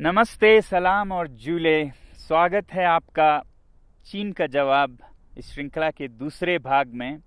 नमस्ते, सलाम और जूले। स्वागत है आपका चीन का जवाब इस श्रृंखला के दूसरे भाग में।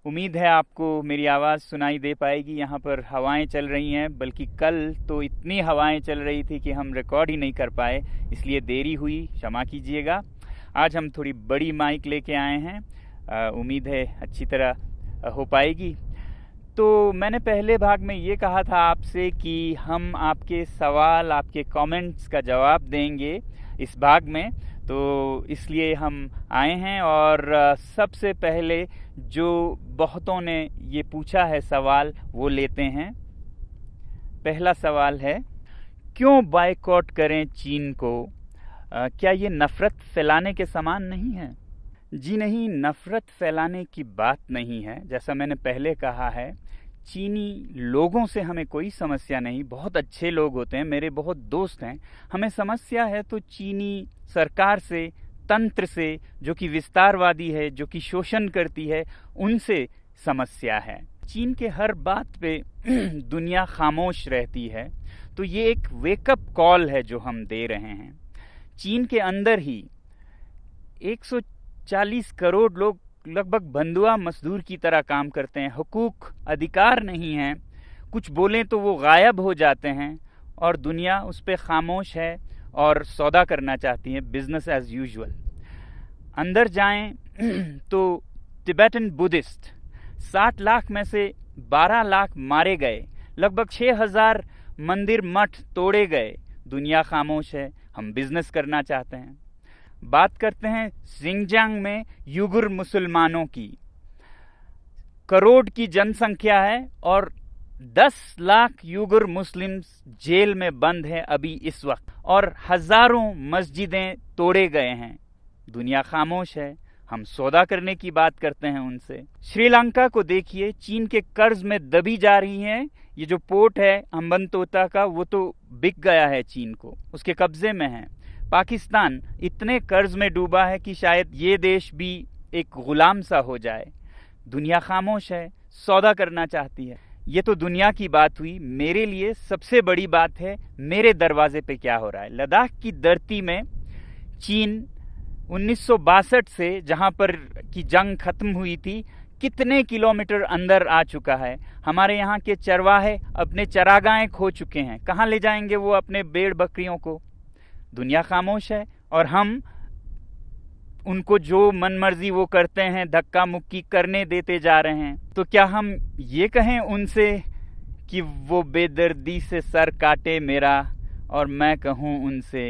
उम्मीद है आपको मेरी आवाज़ सुनाई दे पाएगी। यहाँ पर हवाएं चल रही हैं, बल्कि कल तो इतनी हवाएं चल रही थी कि हम रिकॉर्ड ही नहीं कर पाए, इसलिए देरी हुई, क्षमा कीजिएगा। आज हम थोड़ी बड़ी माइक लेके आए हैं, उम्मीद है अच्छी तरह हो पाएगी। तो मैंने पहले भाग में ये कहा था आपसे कि हम आपके सवाल, आपके कमेंट्स का जवाब देंगे इस भाग में, तो इसलिए हम आए हैं। और सबसे पहले जो बहुतों ने ये पूछा है सवाल, वो लेते हैं। पहला सवाल है, क्यों बायकॉट करें चीन को? क्या ये नफ़रत फैलाने के समान नहीं है? जी नहीं, नफ़रत फैलाने की बात नहीं है। जैसा मैंने पहले कहा है, चीनी लोगों से हमें कोई समस्या नहीं, बहुत अच्छे लोग होते हैं, मेरे बहुत दोस्त हैं। हमें समस्या है तो चीनी सरकार से, तंत्र से, जो कि विस्तारवादी है, जो कि शोषण करती है, उनसे समस्या है। चीन के हर बात पे दुनिया खामोश रहती है, तो ये एक वेकअप कॉल है जो हम दे रहे हैं। चीन के अंदर ही 140 करोड़ लोग लगभग बंधुआ मजदूर की तरह काम करते हैं। हुकूक, अधिकार नहीं हैं, कुछ बोलें तो वो गायब हो जाते हैं, और दुनिया उस पर खामोश है और सौदा करना चाहती है, बिजनेस एज यूजुअल। अंदर जाएं तो तिब्बतन बुद्धिस्ट 60 लाख में से 12 लाख मारे गए, लगभग 6000 मंदिर मठ तोड़े गए। दुनिया खामोश है, हम बिजनेस करना चाहते हैं। बात करते हैं सिंगजांग में युगुर मुसलमानों की। करोड़ की जनसंख्या है और 10 लाख युगुर मुस्लिम्स जेल में बंद हैं अभी इस वक्त, और हजारों मस्जिदें तोड़े गए हैं। दुनिया खामोश है, हम सौदा करने की बात करते हैं उनसे। श्रीलंका को देखिए, चीन के कर्ज में दबी जा रही है। ये जो पोर्ट है हम्बनतोता का, वो तो बिक गया है चीन को, उसके कब्जे में है। पाकिस्तान इतने कर्ज में डूबा है कि शायद ये देश भी एक गुलाम सा हो जाए। दुनिया खामोश है, सौदा करना चाहती है। ये तो दुनिया की बात हुई। मेरे लिए सबसे बड़ी बात है मेरे दरवाजे पे क्या हो रहा है। लद्दाख की धरती में चीन 1962 से, जहां पर की जंग खत्म हुई थी, कितने किलोमीटर अंदर आ चुका है। हमारे यहाँ के चरवाहे अपने चरागाहें खो चुके हैं। कहाँ ले जाएंगे वो अपने भेड़ बकरियों को? दुनिया खामोश है और हम उनको जो मनमर्जी वो करते हैं, धक्का मुक्की करने देते जा रहे हैं। तो क्या हम ये कहें उनसे कि वो बेदर्दी से सर काटे मेरा, और मैं कहूँ उनसे,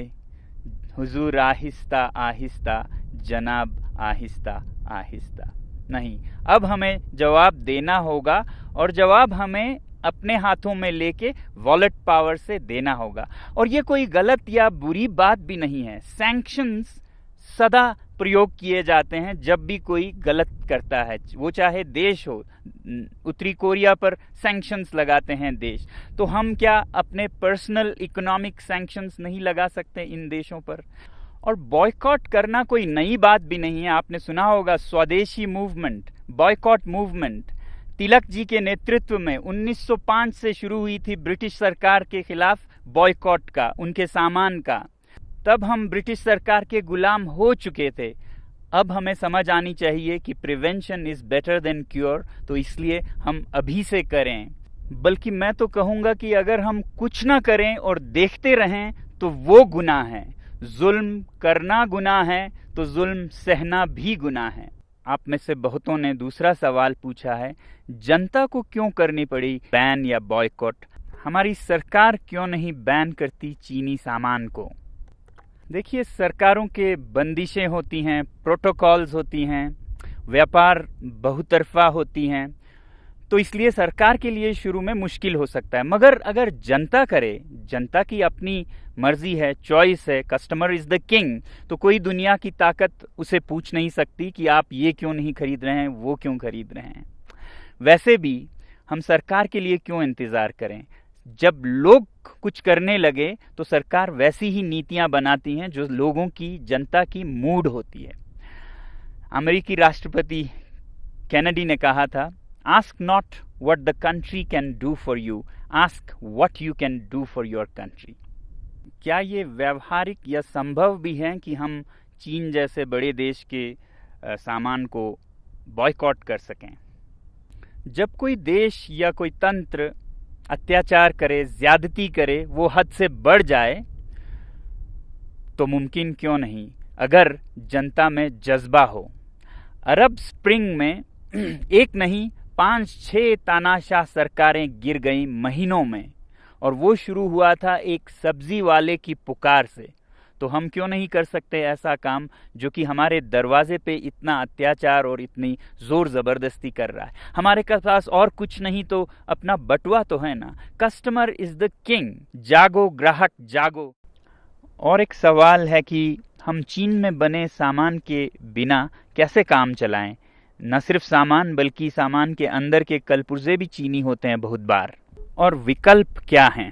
हुजूर आहिस्ता आहिस्ता, जनाब आहिस्ता आहिस्ता? नहीं, अब हमें जवाब देना होगा, और जवाब हमें अपने हाथों में लेके वॉलेट पावर से देना होगा। और ये कोई गलत या बुरी बात भी नहीं है। सैंक्शंस सदा प्रयोग किए जाते हैं जब भी कोई गलत करता है, वो चाहे देश हो। उत्तरी कोरिया पर सैंक्शंस लगाते हैं देश, तो हम क्या अपने पर्सनल इकोनॉमिक सैंक्शंस नहीं लगा सकते इन देशों पर? और बॉयकॉट करना कोई नई बात भी नहीं है। आपने सुना होगा स्वदेशी movement, boycott movement. Tilak ji के नेतृत्व में 1905 से शुरू हुई थी ब्रिटिश सरकार के खिलाफ बॉयकॉट का, उनके सामान का। तब हम ब्रिटिश सरकार के गुलाम हो चुके थे। अब हमें समझ आनी चाहिए कि prevention is better than cure, तो इसलिए हम अभी से करें। बल्कि मैं तो कहूँगा कि अगर हम कुछ ना करें और देखते रहें तो वो गुनाह है। जुल्म करना गुनाह है तो जुल्म सहना भी गुनाह है। आप में से बहुतों ने दूसरा सवाल पूछा है, जनता को क्यों करनी पड़ी बैन या बॉयकॉट? हमारी सरकार क्यों नहीं बैन करती चीनी सामान को? देखिए, सरकारों के बंदिशें होती हैं, प्रोटोकॉल्स होती हैं, व्यापार बहुतरफा होती हैं, तो इसलिए सरकार के लिए शुरू में मुश्किल हो सकता है। मगर अगर जनता करे, जनता की अपनी मर्जी है, चॉइस है, कस्टमर इज द किंग, तो कोई दुनिया की ताकत उसे पूछ नहीं सकती कि आप ये क्यों नहीं खरीद रहे हैं, वो क्यों खरीद रहे हैं। वैसे भी हम सरकार के लिए क्यों इंतजार करें? जब लोग कुछ करने लगे तो सरकार वैसी ही नीतियां बनाती हैं जो लोगों की, जनता की मूड होती है। अमेरिकी राष्ट्रपति कैनेडी ने कहा था, ask not what the country can do for you, ask what you can do for your country. क्या ये व्यावहारिक या संभव भी है कि हम चीन जैसे बड़े देश के सामान को बॉयकॉट कर सकें? जब कोई देश या कोई तंत्र अत्याचार करे, ज्यादती करे, वो हद से बढ़ जाए, तो मुमकिन क्यों नहीं अगर जनता में जज्बा हो। अरब स्प्रिंग में एक नहीं 5-6 तानाशाह सरकारें गिर गईं महीनों में, और वो शुरू हुआ था एक सब्जी वाले की पुकार से। तो हम क्यों नहीं कर सकते ऐसा काम जो कि हमारे दरवाजे पे इतना अत्याचार और इतनी जोर जबरदस्ती कर रहा है। हमारे पास और कुछ नहीं तो अपना बटुआ तो है ना। कस्टमर इज द किंग, जागो ग्राहक जागो। और एक सवाल है कि हम चीन में बने सामान के बिना कैसे काम चलाएं। न सिर्फ सामान बल्कि सामान के अंदर के कलपुर्जे भी चीनी होते हैं बहुत बार। और विकल्प क्या हैं?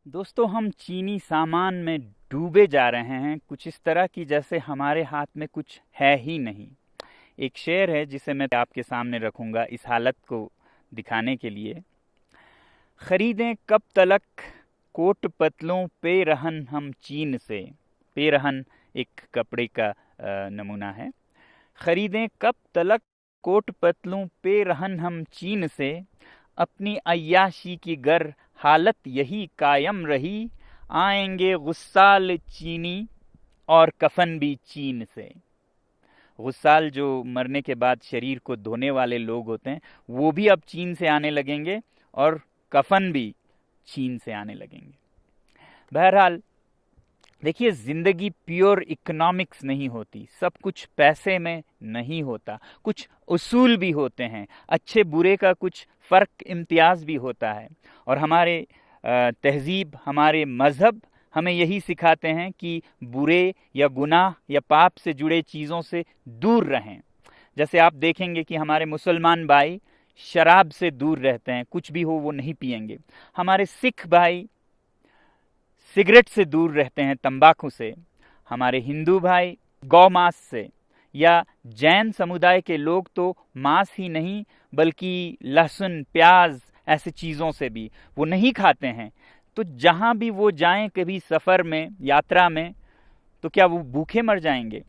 दोस्तों, हम चीनी सामान में डूबे जा रहे हैं, कुछ इस तरह की जैसे हमारे हाथ में कुछ है ही नहीं। एक शेर है जिसे मैं आपके सामने रखूंगा इस हालत को दिखाने के लिए। खरीदें कब तलक कोट पतलों पे रहन हम चीन से। पे रहन एक कपड़े का नमूना है। खरीदें कब तलक कोट पतलों पे रहन हम चीन से, अपनी अय्याशी की गर हालत यही कायम रही, आएंगे गुस्साल चीनी और कफन भी चीन से। गुस्साल जो मरने के बाद शरीर को धोने वाले लोग होते हैं, वो भी अब चीन से आने लगेंगे और कफन भी चीन से आने लगेंगे। बहरहाल देखिए, जिंदगी प्योर इकोनॉमिक्स नहीं होती, सब कुछ पैसे में नहीं होता, कुछ उसूल भी होते हैं, अच्छे बुरे का कुछ फर्क इम्तियाज भी होता है। और हमारे तहजीब, हमारे मजहब हमें यही सिखाते हैं कि बुरे या गुनाह या पाप से जुड़े चीज़ों से दूर रहें। जैसे आप देखेंगे कि हमारे मुसलमान भाई शराब से दूर रहते हैं, कुछ भी हो वो नहीं पिएंगे। हमारे सिख भाई सिगरेट से दूर रहते हैं, तंबाकू से। हमारे हिंदू भाई गौ मांस से, या जैन समुदाय के लोग तो मांस ही नहीं बल्कि लहसुन, प्याज ऐसे चीज़ों से भी वो नहीं खाते हैं। तो जहाँ भी वो जाएं कभी सफ़र में, यात्रा में, तो क्या वो भूखे मर जाएंगे?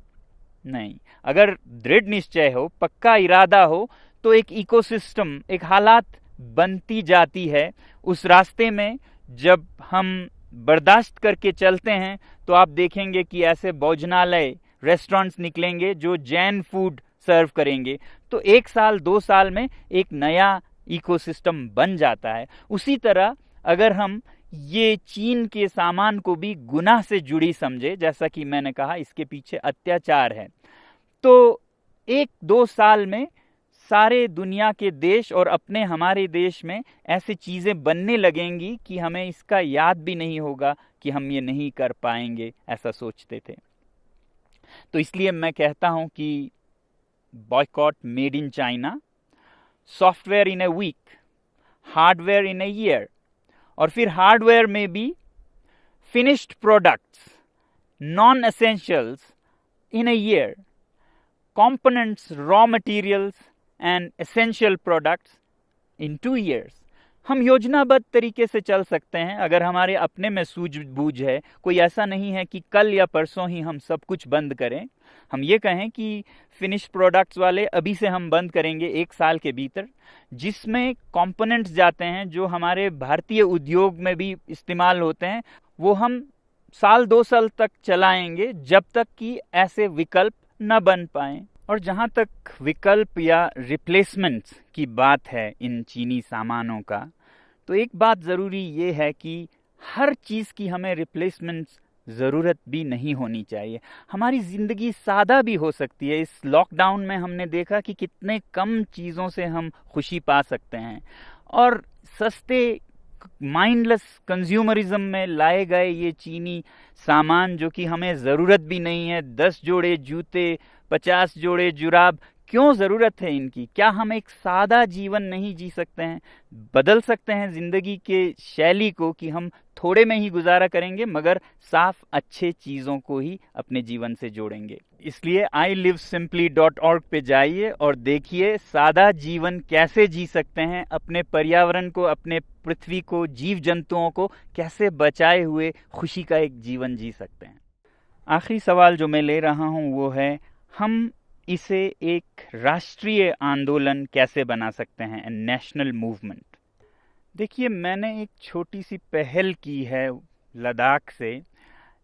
नहीं। अगर दृढ़ निश्चय हो, पक्का इरादा हो, तो एक इकोसिस्टम, एक हालात बनती जाती है उस रास्ते में। जब हम बर्दाश्त करके चलते हैं तो आप देखेंगे कि ऐसे भोजनालय, रेस्टोरेंट्स निकलेंगे जो जैन फूड सर्व करेंगे। तो 1 साल 2 साल में एक नया इकोसिस्टम बन जाता है। उसी तरह अगर हम ये चीन के सामान को भी गुनाह से जुड़ी समझे, जैसा कि मैंने कहा इसके पीछे अत्याचार है, तो 1-2 साल में सारे दुनिया के देश और अपने हमारे देश में ऐसी चीज़ें बनने लगेंगी कि हमें इसका याद भी नहीं होगा कि हम ये नहीं कर पाएंगे, ऐसा सोचते थे। तो इसलिए मैं कहता हूं कि boycott made in China, software in a week, hardware in a year, और फिर हार्डवेयर में भी finished products, non essentials in a year, components, raw materials and essential products in 2 years। हम योजनाबद्ध तरीके से चल सकते हैं अगर हमारे अपने में सूझबूझ है। कोई ऐसा नहीं है कि कल या परसों ही हम सब कुछ बंद करें। हम ये कहें कि फिनिश प्रोडक्ट्स वाले अभी से हम बंद करेंगे 1 साल के भीतर, जिसमें कंपोनेंट्स जाते हैं जो हमारे भारतीय उद्योग में भी इस्तेमाल होते हैं, वो हम 1-2 साल तक चलाएंगे जब तक कि ऐसे विकल्प न बन पाएं। और जहाँ तक विकल्प या रिप्लेसमेंट्स की बात है इन चीनी सामानों का, तो एक बात ज़रूरी ये है कि हर चीज़ की हमें रिप्लेसमेंट्स ज़रूरत भी नहीं होनी चाहिए। हमारी ज़िंदगी सादा भी हो सकती है। इस लॉकडाउन में हमने देखा कि कितने कम चीज़ों से हम खुशी पा सकते हैं, और सस्ते माइंडलेस कंज्यूमरिज्म में लाए गए ये चीनी सामान जो कि हमें ज़रूरत भी नहीं है, 10 जोड़े जूते, 50 जोड़े जुराब, क्यों ज़रूरत है इनकी? क्या हम एक सादा जीवन नहीं जी सकते हैं? बदल सकते हैं ज़िंदगी के शैली को कि हम थोड़े में ही गुजारा करेंगे मगर साफ अच्छे चीज़ों को ही अपने जीवन से जोड़ेंगे। इसलिए ilivesimply.org पे जाइए और देखिए सादा जीवन कैसे जी सकते हैं, अपने पर्यावरण को, अपने पृथ्वी को, जीव जंतुओं को कैसे बचाए हुए खुशी का एक जीवन जी सकते हैं। आखिरी सवाल जो मैं ले रहा हूँ वो है, हम इसे एक राष्ट्रीय आंदोलन कैसे बना सकते हैं, नेशनल मूवमेंट। देखिए, मैंने एक छोटी सी पहल की है लद्दाख से।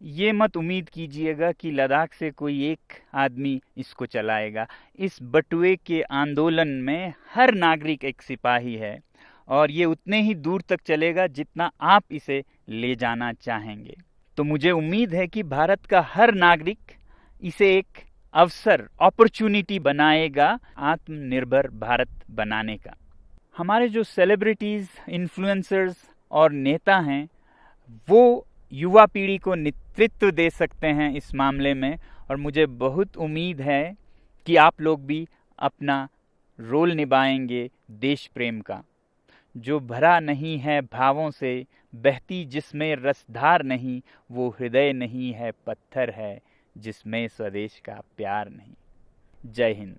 ये मत उम्मीद कीजिएगा कि लद्दाख से कोई एक आदमी इसको चलाएगा। इस बटुए के आंदोलन में हर नागरिक एक सिपाही है और ये उतने ही दूर तक चलेगा जितना आप इसे ले जाना चाहेंगे। तो मुझे उम्मीद है कि भारत का हर नागरिक इसे एक अवसर, अपॉर्चुनिटी बनाएगा आत्मनिर्भर भारत बनाने का। हमारे जो सेलिब्रिटीज, इन्फ्लुएंसर्स और नेता हैं वो युवा पीढ़ी को नेतृत्व दे सकते हैं इस मामले में, और मुझे बहुत उम्मीद है कि आप लोग भी अपना रोल निभाएंगे देश प्रेम का। जो भरा नहीं है भावों से, बहती जिसमें रसधार नहीं, वो हृदय नहीं है, पत्थर है जिसमें स्वदेश का प्यार नहीं। जय हिंद।